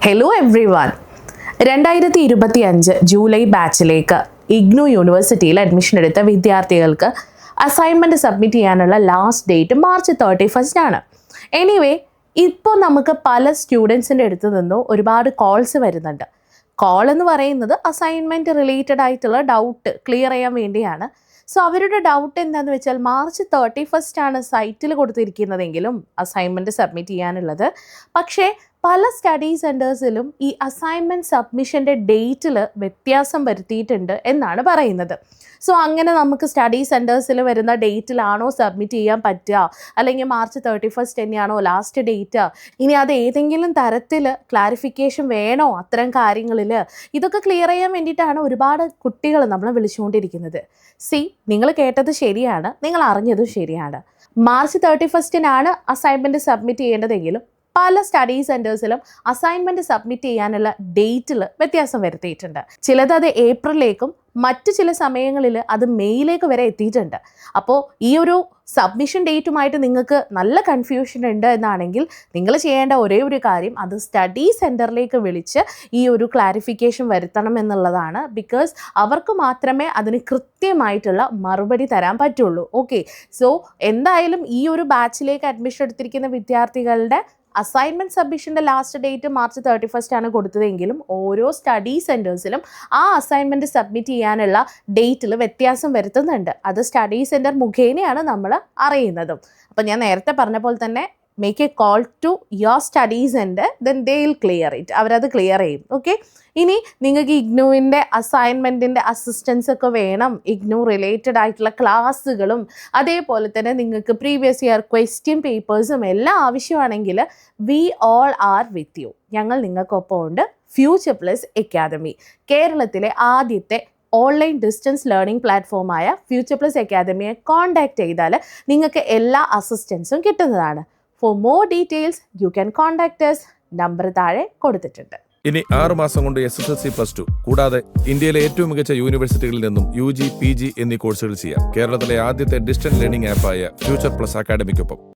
Hello everyone. 2025 July ബാച്ചിലേക്ക് IGNOU യൂണിവേഴ്സിറ്റിയിൽ admission എടുത്ത വിദ്യാർത്ഥികൾക്ക് അസൈൻമെൻറ്റ് സബ്മിറ്റ് ചെയ്യാനുള്ള ലാസ്റ്റ് ഡേറ്റ് മാർച്ച് 31 ആണ്. എനിവേ, ഇപ്പോൾ നമുക്ക് പല സ്റ്റുഡൻസിൻ്റെ അടുത്ത് നിന്നും ഒരുപാട് കോൾസ് വരുന്നുണ്ട്. കോൾ എന്ന് പറയുന്നത് അസൈൻമെൻറ്റ് റിലേറ്റഡ് ആയിട്ടുള്ള ഡൗട്ട് ക്ലിയർ ചെയ്യാൻ വേണ്ടിയാണ്. സോ അവരുടെ ഡൗട്ട് എന്താണെന്ന് വെച്ചാൽ മാർച്ച് 31 ആണ് സൈറ്റിൽ കൊടുത്തിരിക്കുന്നതെങ്കിലും അസൈൻമെൻറ്റ് സബ്മിറ്റ് ചെയ്യാനുള്ളത്. പക്ഷേ പല സ്റ്റഡി സെൻറ്റേഴ്സിലും ഈ അസൈൻമെൻറ്റ് സബ്മിഷൻ്റെ ഡേറ്റിൽ വ്യത്യാസം വരുത്തിയിട്ടുണ്ട് എന്നാണ് പറയുന്നത്. സോ അങ്ങനെ നമുക്ക് സ്റ്റഡി സെൻറ്റേഴ്സിൽ വരുന്ന ഡേറ്റിലാണോ സബ്മിറ്റ് ചെയ്യാൻ പറ്റുക, അല്ലെങ്കിൽ മാർച്ച് 31 തന്നെയാണോ ലാസ്റ്റ് ഡേറ്റ്, ഇനി അത് ഏതെങ്കിലും തരത്തിൽ ക്ലാരിഫിക്കേഷൻ വേണോ അത്തരം കാര്യങ്ങളിൽ, ഇതൊക്കെ ക്ലിയർ ചെയ്യാൻ വേണ്ടിയിട്ടാണ് ഒരുപാട് കുട്ടികൾ നമ്മളെ വിളിച്ചുകൊണ്ടിരിക്കുന്നത്. നിങ്ങൾ കേട്ടത് ശരിയാണ്, നിങ്ങൾ അറിഞ്ഞതും ശരിയാണ്. മാർച്ച് 31 അസൈൻമെൻറ്റ് സബ്മിറ്റ് ചെയ്യേണ്ടതെങ്കിലും പല സ്റ്റഡി സെൻറ്റേഴ്സിലും അസൈൻമെൻറ്റ് സബ്മിറ്റ് ചെയ്യാനുള്ള ഡേറ്റിൽ വ്യത്യാസം വരുത്തിയിട്ടുണ്ട്. ചിലത് അത് ഏപ്രിലേക്കും മറ്റ് ചില സമയങ്ങളിൽ അത് മെയ്യിലേക്ക് വരെ എത്തിയിട്ടുണ്ട്. അപ്പോൾ ഈ ഒരു സബ്മിഷൻ ഡേറ്റുമായിട്ട് നിങ്ങൾക്ക് നല്ല കൺഫ്യൂഷൻ ഉണ്ട് എന്നാണെങ്കിൽ നിങ്ങൾ ചെയ്യേണ്ട ഒരേ ഒരു കാര്യം അത് സ്റ്റഡി സെൻറ്ററിലേക്ക് വിളിച്ച് ഈ ഒരു ക്ലാരിഫിക്കേഷൻ വരുത്തണം എന്നുള്ളതാണ്. ബിക്കോസ് അവർക്ക് മാത്രമേ അതിന് കൃത്യമായിട്ടുള്ള മറുപടി തരാൻ പറ്റുള്ളൂ. ഓക്കെ, സോ എന്തായാലും ഈ ഒരു ബാച്ചിലേക്ക് അഡ്മിഷൻ എടുത്തിരിക്കുന്ന വിദ്യാർത്ഥികളുടെ അസൈൻമെൻറ്റ് സബ്മിഷൻ്റെ ലാസ്റ്റ് ഡേറ്റ് മാർച്ച് 31 ആണ് കൊടുത്തതെങ്കിലും ഓരോ സ്റ്റഡി സെൻറ്റേഴ്സിലും ആ അസൈൻമെൻറ്റ് സബ്മിറ്റ് ചെയ്യാനുള്ള ഡേറ്റിൽ വ്യത്യാസം വരുത്തുന്നുണ്ട്. അത് സ്റ്റഡി സെൻറ്റർ മുഖേനയാണ് നമ്മൾ അറിയുന്നതും. അപ്പോൾ ഞാൻ നേരത്തെ പറഞ്ഞ പോലെ തന്നെ make a call to your study centre, then they will clear it. അവരത് ക്ലിയർ ചെയ്യും. ഓക്കെ, ഇനി നിങ്ങൾക്ക് ഇഗ്നുവിൻ്റെ അസൈൻമെൻറ്റിൻ്റെ അസിസ്റ്റൻസ് ഒക്കെ വേണം, ഇഗ്നു റിലേറ്റഡ് ആയിട്ടുള്ള ക്ലാസ്സുകളും അതേപോലെ തന്നെ നിങ്ങൾക്ക് പ്രീവിയസ് ഇയർ ക്വസ്റ്റ്യൻ പേപ്പേഴ്സും എല്ലാം ആവശ്യമാണെങ്കിൽ we all are with you. ഞങ്ങൾ നിങ്ങൾക്കൊപ്പം ഉണ്ട്. ഫ്യൂച്ചർ പ്ലസ് അക്കാദമി കേരളത്തിലെ ആദ്യത്തെ ഓൺലൈൻ ഡിസ്റ്റൻസ് ലേണിംഗ് പ്ലാറ്റ്ഫോമായ ഫ്യൂച്ചർ പ്ലസ് അക്കാദമിയെ കോൺടാക്റ്റ് ചെയ്താൽ നിങ്ങൾക്ക് എല്ലാ അസിസ്റ്റൻസും കിട്ടുന്നതാണ്. For more details you can contact us. Number താഴെ കൊടുത്തിട്ടുണ്ട്. ഇനി 6 മാസം കൊണ്ട് SSLC +2 കൂടാതെ ഇന്ത്യയിലെ ഏറ്റവും മികച്ച യൂണിവേഴ്സിറ്റികളിൽ നിന്നും UG, PG എന്നീ കോഴ്സുകൾ ചെയ്യാം. കേരളത്തിലെ ആദ്യത്തെ ഡിസ്റ്റൻസ് ലേണിംഗ് ആപ്പായ ഫ്യൂച്ചർ പ്ലസ് അക്കാദമിക്കൊപ്പം.